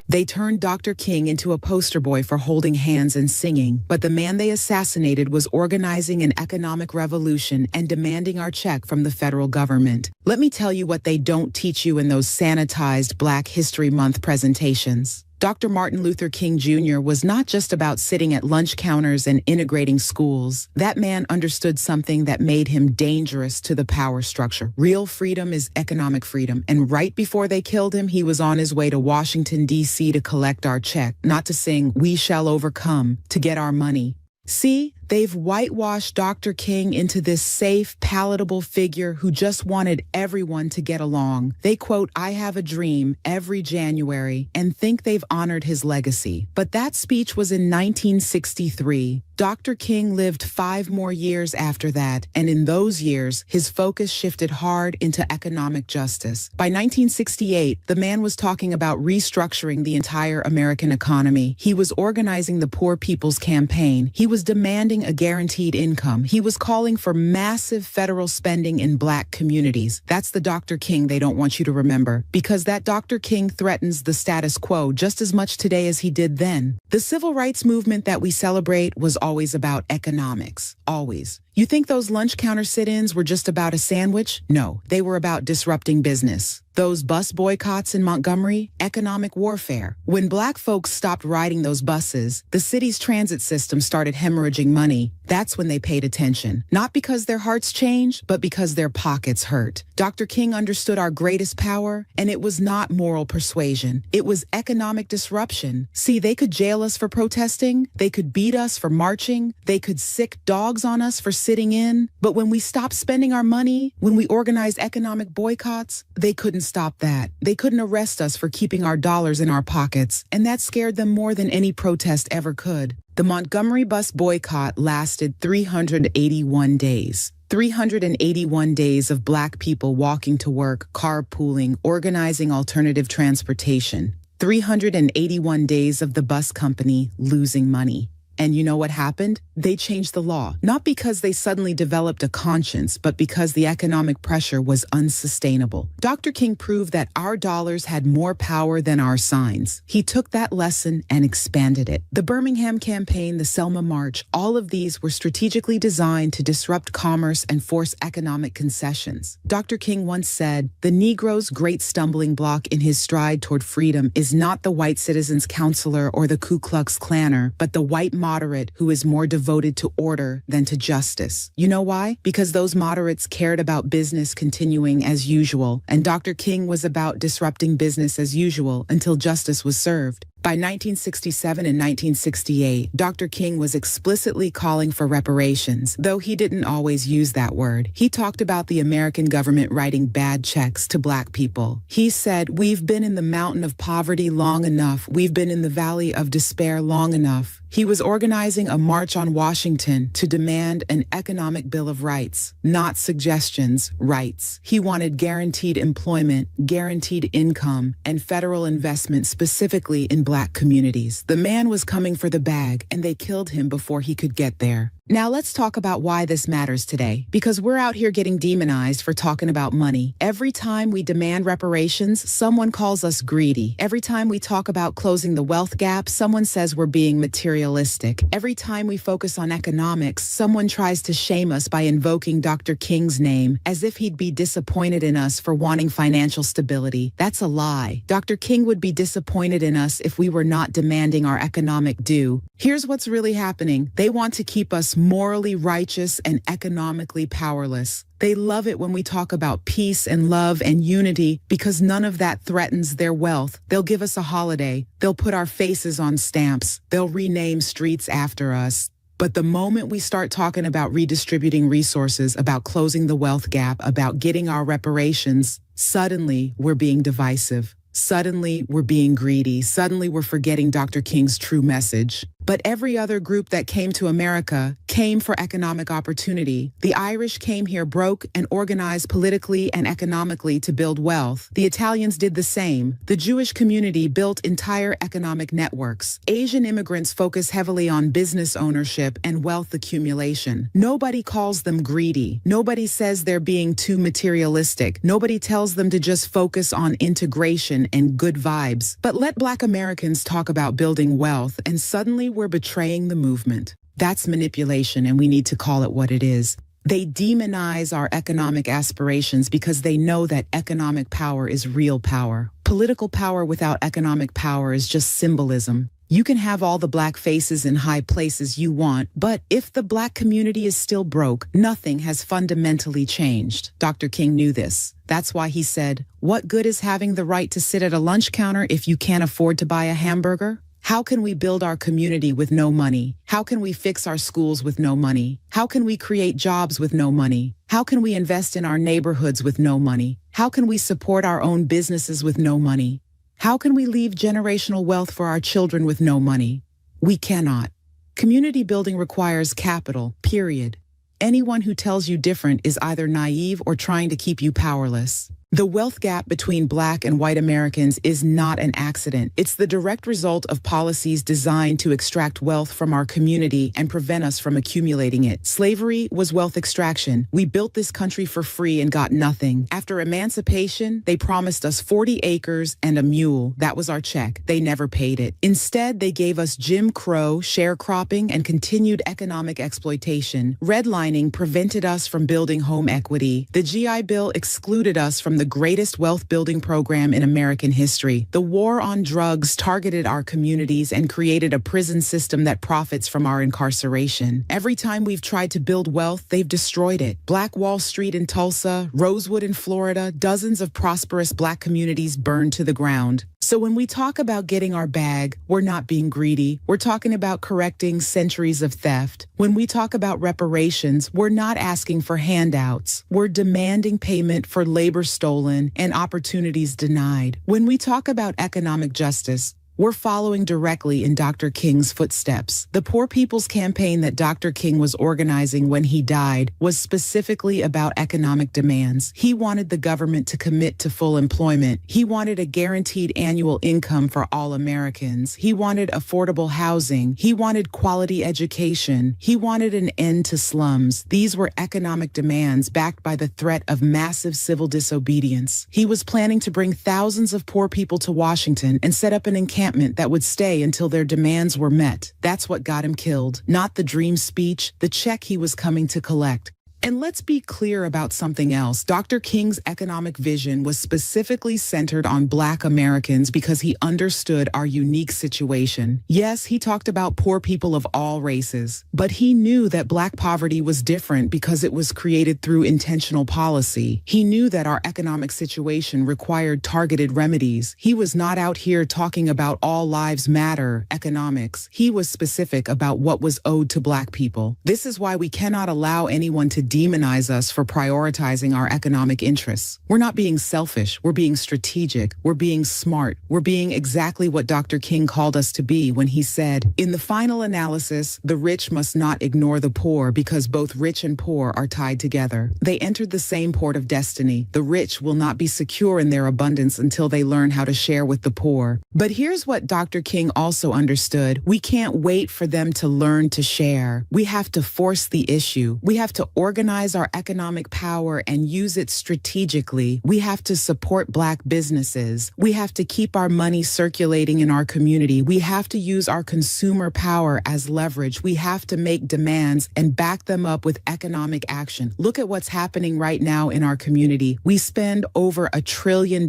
They turned Dr. King into a poster boy for holding hands and singing, but the man they assassinated was organizing an economic revolution and demanding our check from the federal government. Let me tell you what they don't teach you in those sanitized Black History Month presentations. Dr. Martin Luther King Jr. was not just about sitting at lunch counters and integrating schools. That man understood something that made him dangerous to the power structure. Real freedom is economic freedom. And right before they killed him, he was on his way to Washington, D.C. to collect our check, not to sing "We Shall Overcome," to get our money. See, they've whitewashed Dr. King into this safe, palatable figure who just wanted everyone to get along. They quote "I Have a Dream" every January and think they've honored his legacy. But that speech was in 1963. Dr. King lived 5 more years after that, and in those years, his focus shifted hard into economic justice. By 1968, the man was talking about restructuring the entire American economy. He was organizing the Poor People's Campaign. He was demanding a guaranteed income. He was calling for massive federal spending in Black communities. That's the Dr. King they don't want you to remember, because that Dr. King threatens the status quo just as much today as he did then. The civil rights movement that we celebrate was always about economics. Always. You think those lunch counter sit-ins were just about a sandwich? No, they were about disrupting business. Those bus boycotts in Montgomery, economic warfare. When Black folks stopped riding those buses, the city's transit system started hemorrhaging money. That's when they paid attention. Not because their hearts changed, but because their pockets hurt. Dr. King understood our greatest power, and it was not moral persuasion. It was economic disruption. See, they could jail us for protesting. They could beat us for marching. They could sick dogs on us for sitting in. But when we stopped spending our money, when we organized economic boycotts, they couldn't stop that. They couldn't arrest us for keeping our dollars in our pockets, and that scared them more than any protest ever could. The Montgomery bus boycott lasted 381 days. 381 days of Black people walking to work, carpooling, organizing alternative transportation. 381 days of the bus company losing money. And you know what happened? They changed the law, not because they suddenly developed a conscience, but because the economic pressure was unsustainable. Dr. King proved that our dollars had more power than our signs. He took that lesson and expanded it. The Birmingham campaign, the Selma March, all of these were strategically designed to disrupt commerce and force economic concessions. Dr. King once said, "The Negro's great stumbling block in his stride toward freedom is not the white citizen's counselor or the Ku Klux Klanner, but the white moderate who is more devoted to order than to justice." You know why? Because those moderates cared about business continuing as usual, and Dr. King was about disrupting business as usual until justice was served. By 1967 and 1968, Dr. King was explicitly calling for reparations, though he didn't always use that word. He talked about the American government writing bad checks to Black people. He said, "We've been in the mountain of poverty long enough. We've been in the valley of despair long enough." He was organizing a march on Washington to demand an economic bill of rights, not suggestions, rights. He wanted guaranteed employment, guaranteed income, and federal investment specifically in Black communities. The man was coming for the bag, and they killed him before he could get there. Now let's talk about why this matters today, because we're out here getting demonized for talking about money. Every time we demand reparations, someone calls us greedy. Every time we talk about closing the wealth gap, someone says we're being materialistic. Every time we focus on economics, someone tries to shame us by invoking Dr. King's name, as if he'd be disappointed in us for wanting financial stability. That's a lie. Dr. King would be disappointed in us if we were not demanding our economic due. Here's what's really happening. They want to keep us morally righteous and economically powerless. They love it when we talk about peace and love and unity because none of that threatens their wealth. They'll give us a holiday. They'll put our faces on stamps. They'll rename streets after us. But the moment we start talking about redistributing resources, about closing the wealth gap, about getting our reparations, suddenly we're being divisive. Suddenly, we're being greedy. Suddenly, we're forgetting Dr. King's true message. But every other group that came to America came for economic opportunity. The Irish came here broke and organized politically and economically to build wealth. The Italians did the same. The Jewish community built entire economic networks. Asian immigrants focus heavily on business ownership and wealth accumulation. Nobody calls them greedy. Nobody says they're being too materialistic. Nobody tells them to just focus on integration and good vibes. But let Black Americans talk about building wealth, and suddenly we're betraying the movement. That's manipulation, and we need to call it what it is. They demonize our economic aspirations because they know that economic power is real power. Political power without economic power is just symbolism. You can have all the Black faces in high places you want, but if the Black community is still broke, nothing has fundamentally changed. Dr. King knew this. That's why he said, "What good is having the right to sit at a lunch counter if you can't afford to buy a hamburger? How can we build our community with no money? How can we fix our schools with no money? How can we create jobs with no money? How can we invest in our neighborhoods with no money? How can we support our own businesses with no money? How can we leave generational wealth for our children with no money? We cannot. Community building requires capital, period. Anyone who tells you different is either naive or trying to keep you powerless. The wealth gap between Black and white Americans is not an accident. It's the direct result of policies designed to extract wealth from our community and prevent us from accumulating it. Slavery was wealth extraction. We built this country for free and got nothing. After emancipation, they promised us 40 acres and a mule. That was our check. They never paid it. Instead, they gave us Jim Crow, sharecropping, and continued economic exploitation. Redlining prevented us from building home equity. The GI Bill excluded us from the greatest wealth-building program in American history. The war on drugs targeted our communities and created a prison system that profits from our incarceration. Every time we've tried to build wealth, they've destroyed it. Black Wall Street in Tulsa, Rosewood in Florida, dozens of prosperous Black communities burned to the ground. So when we talk about getting our bag, we're not being greedy. We're talking about correcting centuries of theft. When we talk about reparations, we're not asking for handouts. We're demanding payment for labor stolen and opportunities denied. When we talk about economic justice, we're following directly in Dr. King's footsteps. The Poor People's Campaign that Dr. King was organizing when he died was specifically about economic demands. He wanted the government to commit to full employment. He wanted a guaranteed annual income for all Americans. He wanted affordable housing. He wanted quality education. He wanted an end to slums. These were economic demands backed by the threat of massive civil disobedience. He was planning to bring thousands of poor people to Washington and set up an encampment that would stay until their demands were met. That's what got him killed, not the dream speech, the check he was coming to collect. And let's be clear about something else. Dr. King's economic vision was specifically centered on Black Americans because he understood our unique situation. Yes, he talked about poor people of all races, but he knew that Black poverty was different because it was created through intentional policy. He knew that our economic situation required targeted remedies. He was not out here talking about all lives matter economics. He was specific about what was owed to Black people. This is why we cannot allow anyone to demonize us for prioritizing our economic interests. We're not being selfish. We're being strategic. We're being smart. We're being exactly what Dr. King called us to be when he said, "In the final analysis, the rich must not ignore the poor because both rich and poor are tied together. They entered the same port of destiny. The rich will not be secure in their abundance until they learn how to share with the poor." But here's what Dr. King also understood. We can't wait for them to learn to share. We have to force the issue. We have to organize our economic power and use it strategically. We have to support Black businesses. We have to keep our money circulating in our community. We have to use our consumer power as leverage. We have to make demands and back them up with economic action. Look at what's happening right now in our community. We spend over $1 trillion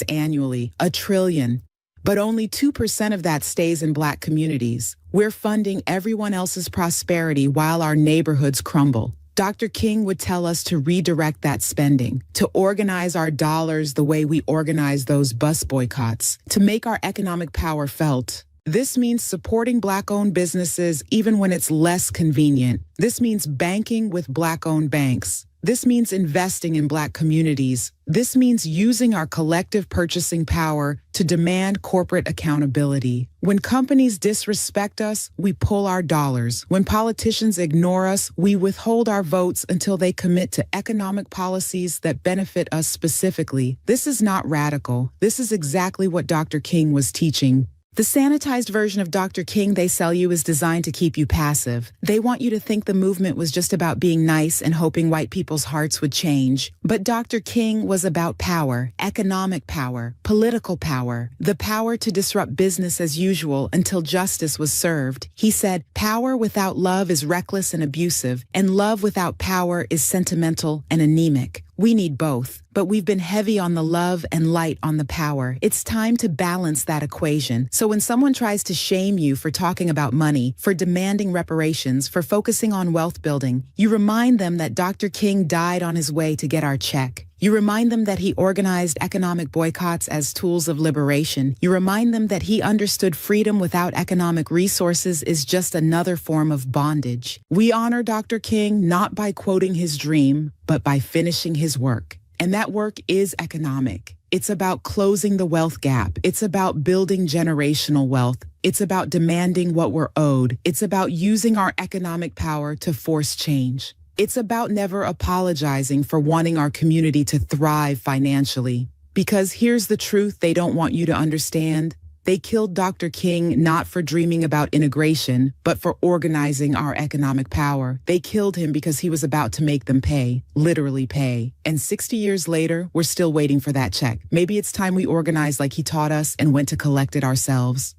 annually, $1 trillion. But only 2% of that stays in Black communities. We're funding everyone else's prosperity while our neighborhoods crumble. Dr. King would tell us to redirect that spending, to organize our dollars the way we organize those bus boycotts, to make our economic power felt. This means supporting Black-owned businesses even when it's less convenient. This means banking with Black-owned banks. This means investing in Black communities. This means using our collective purchasing power to demand corporate accountability. When companies disrespect us, we pull our dollars. When politicians ignore us, we withhold our votes until they commit to economic policies that benefit us specifically. This is not radical. This is exactly what Dr. King was teaching. The sanitized version of Dr. King they sell you is designed to keep you passive. They want you to think the movement was just about being nice and hoping white people's hearts would change. But Dr. King was about power, economic power, political power, the power to disrupt business as usual until justice was served. He said, "Power without love is reckless and abusive, and love without power is sentimental and anemic." We need both, but we've been heavy on the love and light on the power. It's time to balance that equation. So when someone tries to shame you for talking about money, for demanding reparations, for focusing on wealth building, you remind them that Dr. King died on his way to get our check. You remind them that he organized economic boycotts as tools of liberation. You remind them that he understood freedom without economic resources is just another form of bondage. We honor Dr. King not by quoting his dream, but by finishing his work. And that work is economic. It's about closing the wealth gap. It's about building generational wealth. It's about demanding what we're owed. It's about using our economic power to force change. It's about never apologizing for wanting our community to thrive financially. Because here's the truth they don't want you to understand. They killed Dr. King not for dreaming about integration, but for organizing our economic power. They killed him because he was about to make them pay, literally pay. And 60 years later, we're still waiting for that check. Maybe it's time we organized like he taught us and went to collect it ourselves.